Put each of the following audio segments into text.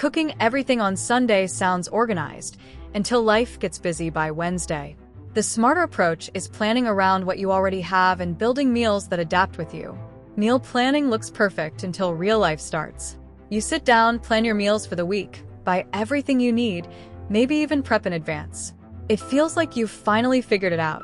Cooking everything on Sunday sounds organized, until life gets busy by Wednesday. The smarter approach is planning around what you already have and building meals that adapt with you. Meal planning looks perfect until real life starts. You sit down, plan your meals for the week, buy everything you need, maybe even prep in advance. It feels like you've finally figured it out.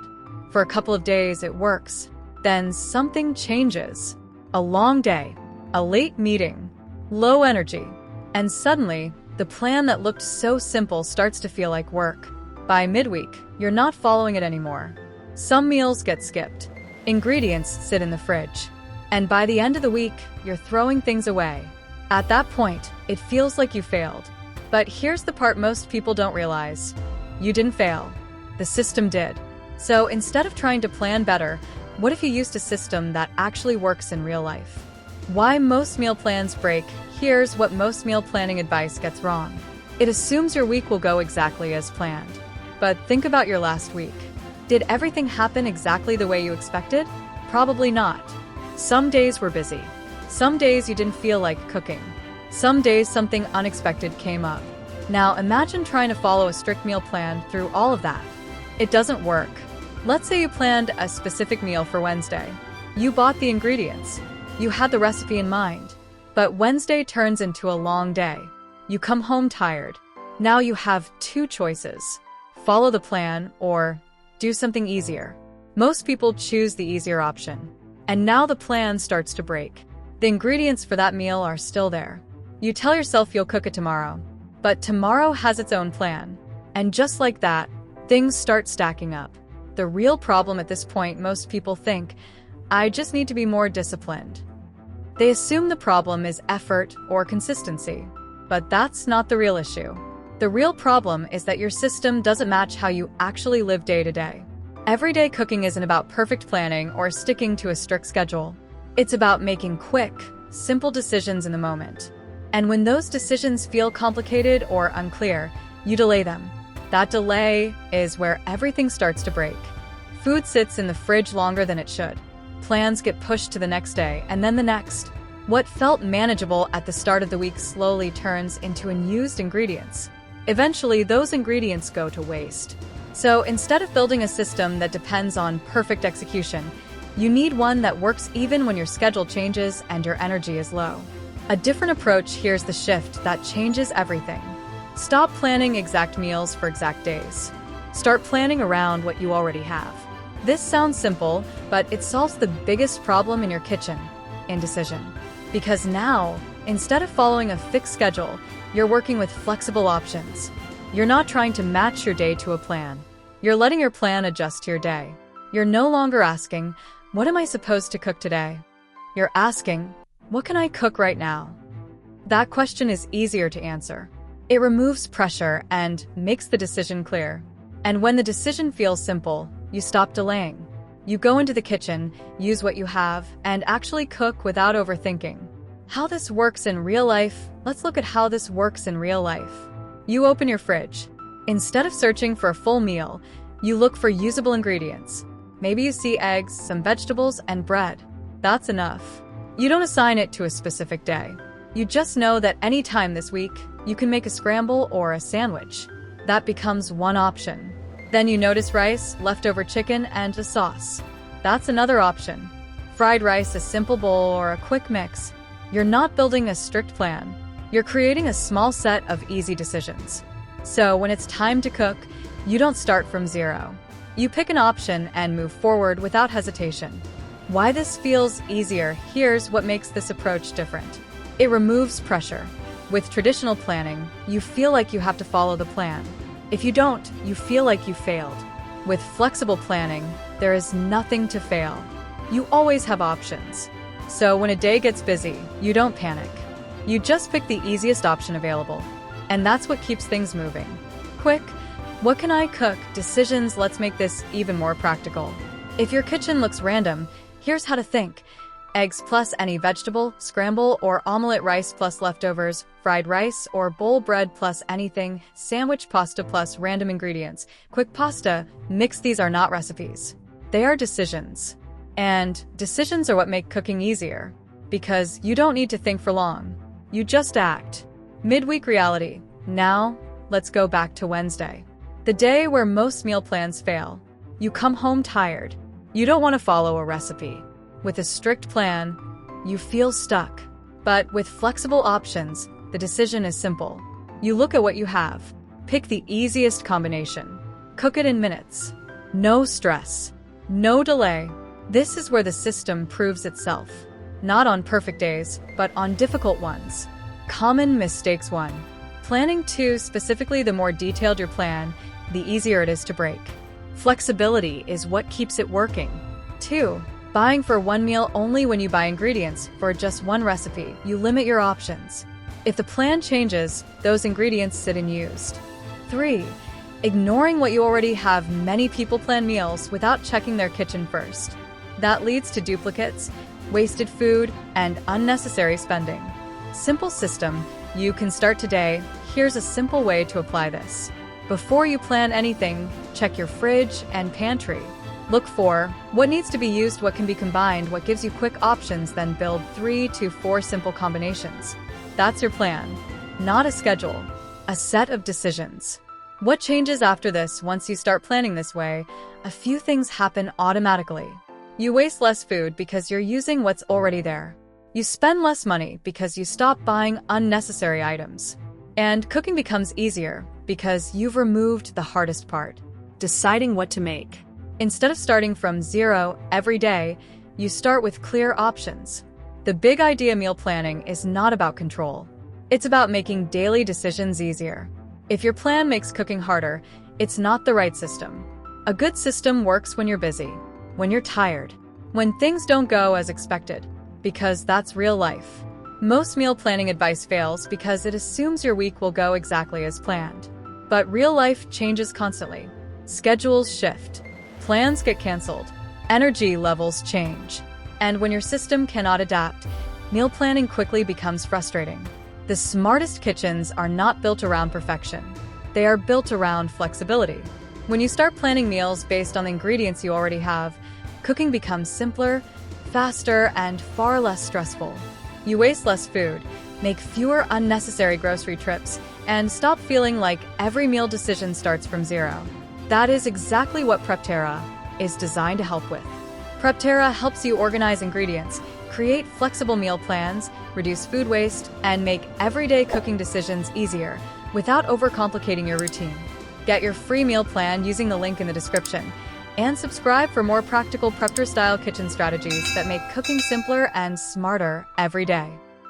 For a couple of days, it works. Then something changes. A long day, a late meeting, low energy, and suddenly, the plan that looked so simple starts to feel like work. By midweek, you're not following it anymore. Some meals get skipped. Ingredients sit in the fridge. And by the end of the week, you're throwing things away. At that point, it feels like you failed. But here's the part most people don't realize. You didn't fail. The system did. So instead of trying to plan better, what if you used a system that actually works in real life? Why most meal plans break. Here's what most meal planning advice gets wrong. It assumes your week will go exactly as planned. But think about your last week. Did everything happen exactly the way you expected? Probably not. Some days were busy. Some days you didn't feel like cooking. Some days something unexpected came up. Now imagine trying to follow a strict meal plan through all of that. It doesn't work. Let's say you planned a specific meal for Wednesday. You bought the ingredients. You had the recipe in mind. But Wednesday turns into a long day. You come home tired. Now you have two choices. Follow the plan or do something easier. Most people choose the easier option. And now the plan starts to break. The ingredients for that meal are still there. You tell yourself you'll cook it tomorrow. But tomorrow has its own plan. And just like that, things start stacking up. The real problem at this point, most people think, I just need to be more disciplined. They assume the problem is effort or consistency. But that's not the real issue. The real problem is that your system doesn't match how you actually live day to day. Everyday cooking isn't about perfect planning or sticking to a strict schedule. It's about making quick, simple decisions in the moment. And when those decisions feel complicated or unclear, you delay them. That delay is where everything starts to break. Food sits in the fridge longer than it should. Plans get pushed to the next day and then the next. What felt manageable at the start of the week slowly turns into unused ingredients. Eventually, those ingredients go to waste. So instead of building a system that depends on perfect execution, you need one that works even when your schedule changes and your energy is low. A different approach here's the shift that changes everything. Stop planning exact meals for exact days. Start planning around what you already have. This sounds simple, but it solves the biggest problem in your kitchen: indecision. Because now, instead of following a fixed schedule, you're working with flexible options. You're not trying to match your day to a plan. You're letting your plan adjust to your day. You're no longer asking, what am I supposed to cook today? You're asking, what can I cook right now? That question is easier to answer. It removes pressure and makes the decision clear. And when the decision feels simple, you stop delaying. You go into the kitchen, use what you have, and actually cook without overthinking. How this works in real life? Let's look at how this works in real life. You open your fridge. Instead of searching for a full meal, you look for usable ingredients. Maybe you see eggs, some vegetables, and bread. That's enough. You don't assign it to a specific day. You just know that any time this week, you can make a scramble or a sandwich. That becomes one option. Then you notice rice, leftover chicken, and a sauce. That's another option. Fried rice, a simple bowl, or a quick mix. You're not building a strict plan. You're creating a small set of easy decisions. So when it's time to cook, you don't start from zero. You pick an option and move forward without hesitation. Why this feels easier? Here's what makes this approach different. It removes pressure. With traditional planning, you feel like you have to follow the plan. If you don't, you feel like you failed. With flexible planning, there is nothing to fail. You always have options. So when a day gets busy, you don't panic. You just pick the easiest option available. And that's what keeps things moving. Quick, what can I cook? Decisions. Let's make this even more practical. If your kitchen looks random, here's how to think. Eggs plus any vegetable, scramble or omelette, rice plus leftovers, fried rice or bowl, bread plus anything, sandwich, pasta plus random ingredients, quick pasta. Mix. These are not recipes. They are decisions. And decisions are what make cooking easier. Because you don't need to think for long. You just act. Midweek reality. Now, let's go back to Wednesday. The day where most meal plans fail. You come home tired. You don't want to follow a recipe. With a strict plan, you feel stuck. But with flexible options, the decision is simple. You look at what you have. Pick the easiest combination. Cook it in minutes. No stress. No delay. This is where the system proves itself. Not on perfect days, but on difficult ones. Common mistakes 1. Planning 2. Specifically, the more detailed your plan, the easier it is to break. Flexibility is what keeps it working. 2. Buying for one meal only. When you buy ingredients for just one recipe, you limit your options. If the plan changes, those ingredients sit unused. 3. Ignoring what you already have. Many people plan meals without checking their kitchen first. That leads to duplicates, wasted food, and unnecessary spending. Simple system. You can start today. Here's a simple way to apply this. Before you plan anything, check your fridge and pantry. Look for what needs to be used, what can be combined, what gives you quick options, then build 3 to 4 simple combinations. That's your plan, not a schedule, a set of decisions. What changes after this? Once you start planning this way, a few things happen automatically. You waste less food because you're using what's already there. You spend less money because you stop buying unnecessary items. And cooking becomes easier because you've removed the hardest part, deciding what to make. Instead of starting from zero every day, you start with clear options. The big idea: meal planning is not about control. It's about making daily decisions easier. If your plan makes cooking harder, it's not the right system. A good system works when you're busy, when you're tired, when things don't go as expected, because that's real life. Most meal planning advice fails because it assumes your week will go exactly as planned. But real life changes constantly. Schedules shift. Plans get canceled. Energy levels change. And when your system cannot adapt, meal planning quickly becomes frustrating. The smartest kitchens are not built around perfection. They are built around flexibility. When you start planning meals based on the ingredients you already have, cooking becomes simpler, faster, and far less stressful. You waste less food, make fewer unnecessary grocery trips, and stop feeling like every meal decision starts from zero. That is exactly what PrepTerra is designed to help with. PrepTerra helps you organize ingredients, create flexible meal plans, reduce food waste, and make everyday cooking decisions easier without overcomplicating your routine. Get your free meal plan using the link in the description, and subscribe for more practical PrepTerra-style kitchen strategies that make cooking simpler and smarter every day.